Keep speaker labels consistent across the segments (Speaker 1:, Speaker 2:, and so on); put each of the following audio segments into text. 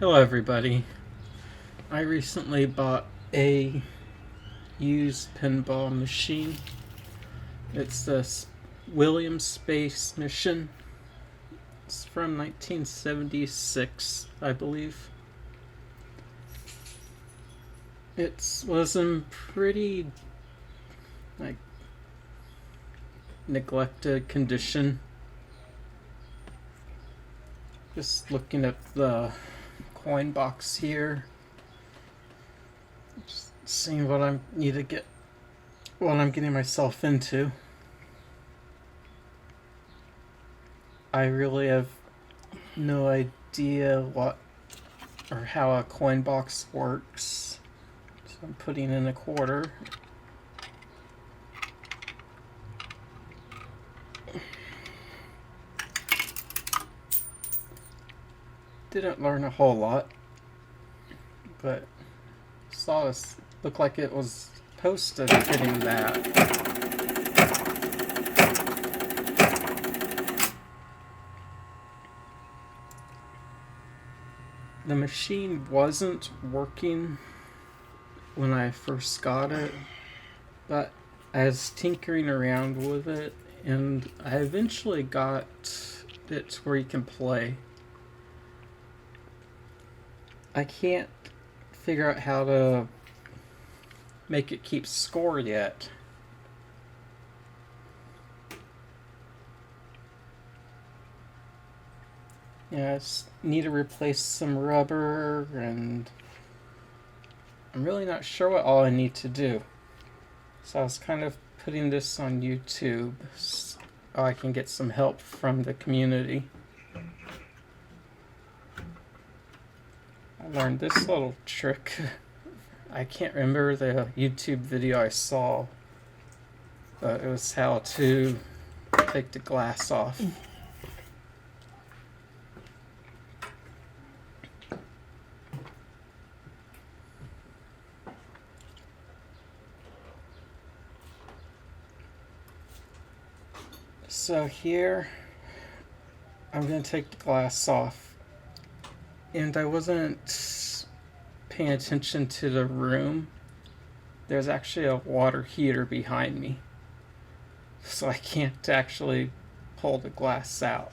Speaker 1: Hello everybody. I recently bought a used pinball machine. It's this Williams Space Mission. It's from 1976, I believe. It was in pretty like neglected condition. Just looking at the coin box here. Just seeing what I need to get, what I'm getting myself into. I really have no idea what or how a coin box works. So I'm putting in a quarter. Didn't learn a whole lot, but saw this look like it was posted hitting that. The machine wasn't working when I first got it, but I was tinkering around with it and I eventually got it to where you can play. I can't figure out how to make it keep score yet. Yeah, I just need to replace some rubber, and I'm really not sure what all I need to do. So I was kind of putting this on YouTube so I can get some help from the community. I learned this little trick. I can't remember the YouTube video I saw, but it was how to take the glass off. So here, I'm going to take the glass off. And I wasn't paying attention to the room. There's actually a water heater behind me, so I can't actually pull the glass out.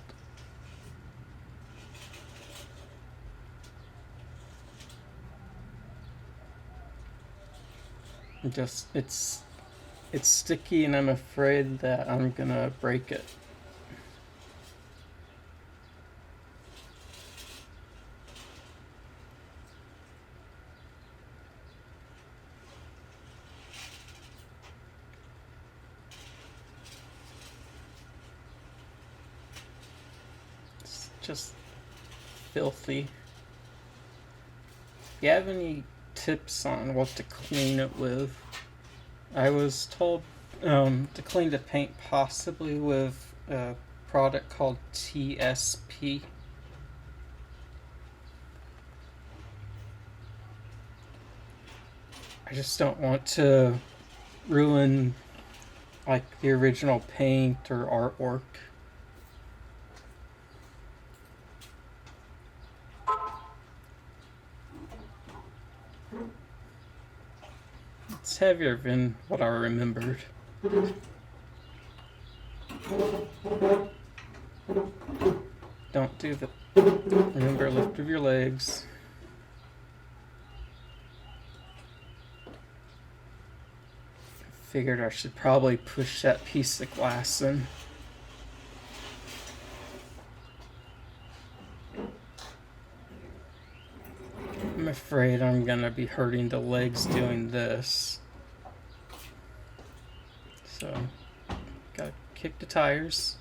Speaker 1: It's sticky, and I'm afraid that I'm gonna break it. It's just filthy. If you have any tips on what to clean it with, I was told to clean the paint possibly with a product called TSP. I just don't want to ruin like the original paint or artwork. It's heavier than what I remembered. Don't do the... Remember, lift of your legs. Figured I should probably push that piece of glass in. I'm afraid I'm gonna be hurting the legs doing this. So, gotta kick the tires.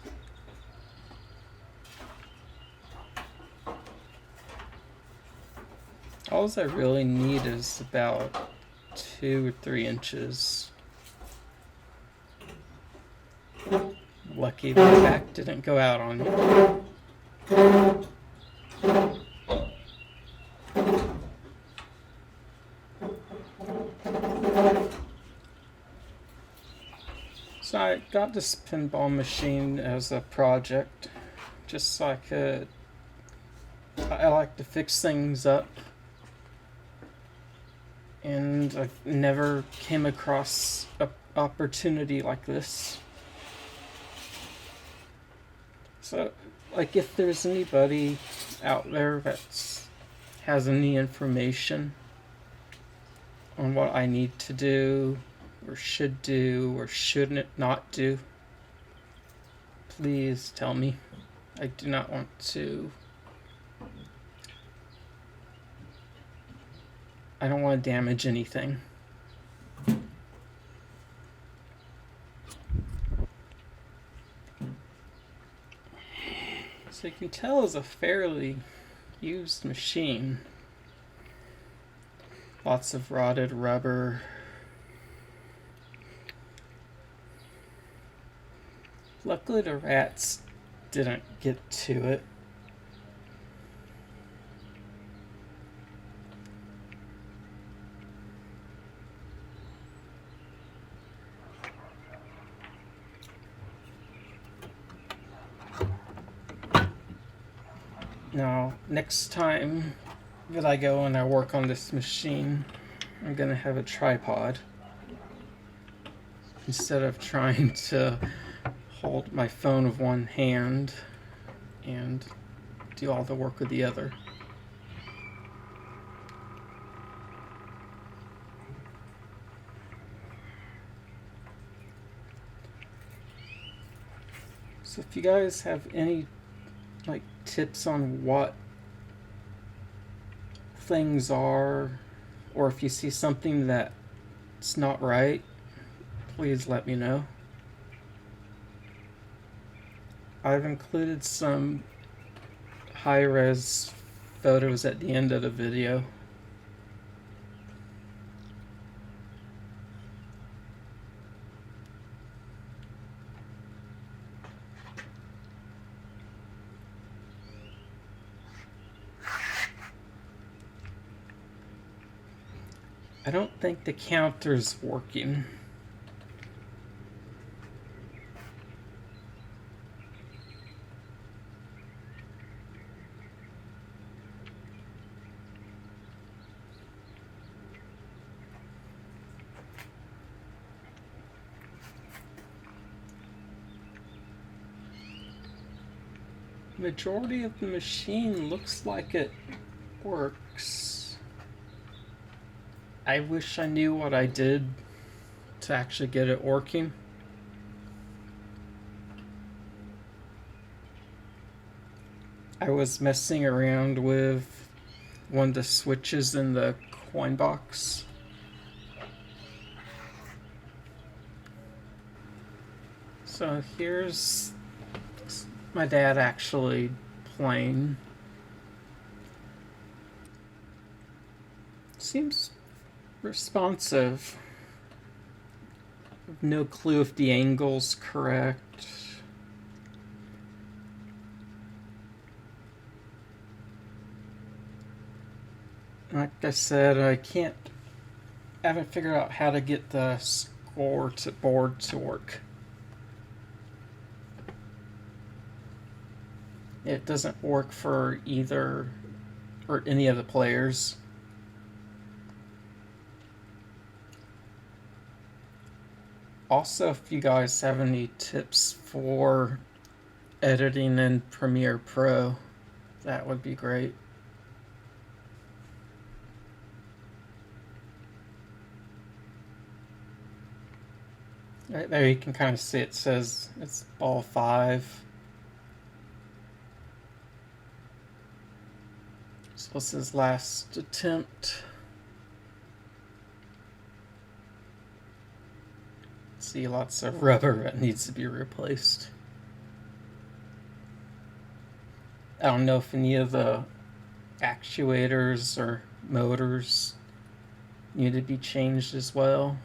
Speaker 1: All I really need is about 2 or 3 inches. Lucky the back didn't go out on me. So I got this pinball machine as a project, just so I could I like to fix things up, and I've never came across an opportunity like this. So, like, if there's anybody out there that has any information on what I need to do, or shouldn't not do, please tell me. I do not want to. I don't want to damage anything. So you can tell it's a fairly used machine. Lots of rotted rubber. Luckily the rats didn't get to it. Now, next time that I go and I work on this machine, I'm gonna have a tripod instead of trying to hold my phone with one hand and do all the work with the other. So if you guys have any like tips on what things are, or if you see something that's not right, please let me know. I've included some high-res photos at the end of the video. I don't think the counter's working. Majority of the machine looks like it works. I wish I knew what I did to actually get it working. I was messing around with one of the switches in the coin box. So here's my dad actually playing. Seems responsive. No clue if the angle's correct. Like I said, I haven't figured out how to get the board to work. It doesn't work for either or any of the players. Also, if you guys have any tips for editing in Premiere Pro, that would be great. Right there you can kind of see it says it's ball 5. So this is last attempt. See lots of rubber that needs to be replaced. I don't know if any of the actuators or motors need to be changed as well.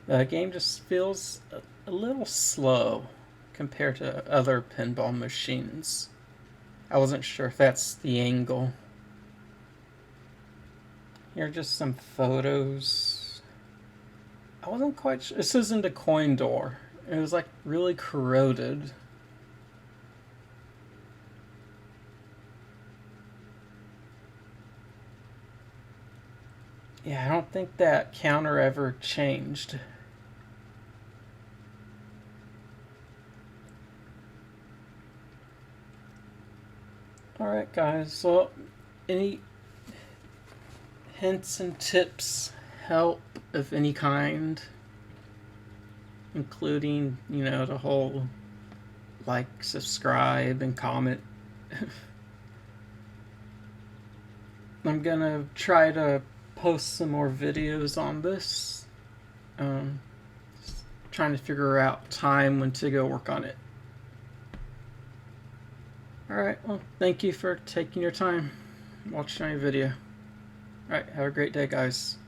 Speaker 1: The game just feels a little slow compared to other pinball machines. I wasn't sure if that's the angle. Here are just some photos. I wasn't quite sure. This isn't a coin door. It was like really corroded. Yeah, I don't think that counter ever changed. Alright guys, so any hints and tips, help of any kind, including, you know, the whole like, subscribe, and comment. I'm gonna try to post some more videos on this. Just trying to figure out time when to go work on it. Alright, well, thank you for taking your time watching my video. Alright, have a great day, guys.